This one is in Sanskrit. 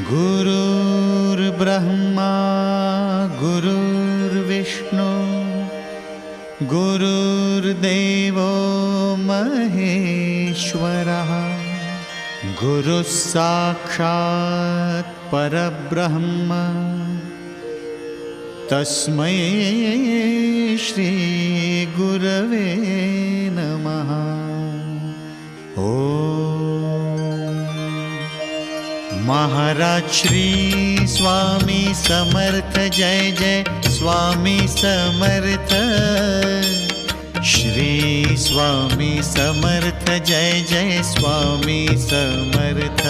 गुरुर्ब्रह्मा गुरुर्विष्णु गुरुर्देवो महेश्वरः गुरुः साक्षात् परब्रह्म तस्मै श्री गुरवे नमः। महाराज श्री स्वामी समर्थ जय जय स्वामी समर्थ। श्री स्वामी समर्थ जय जय स्वामी समर्थ।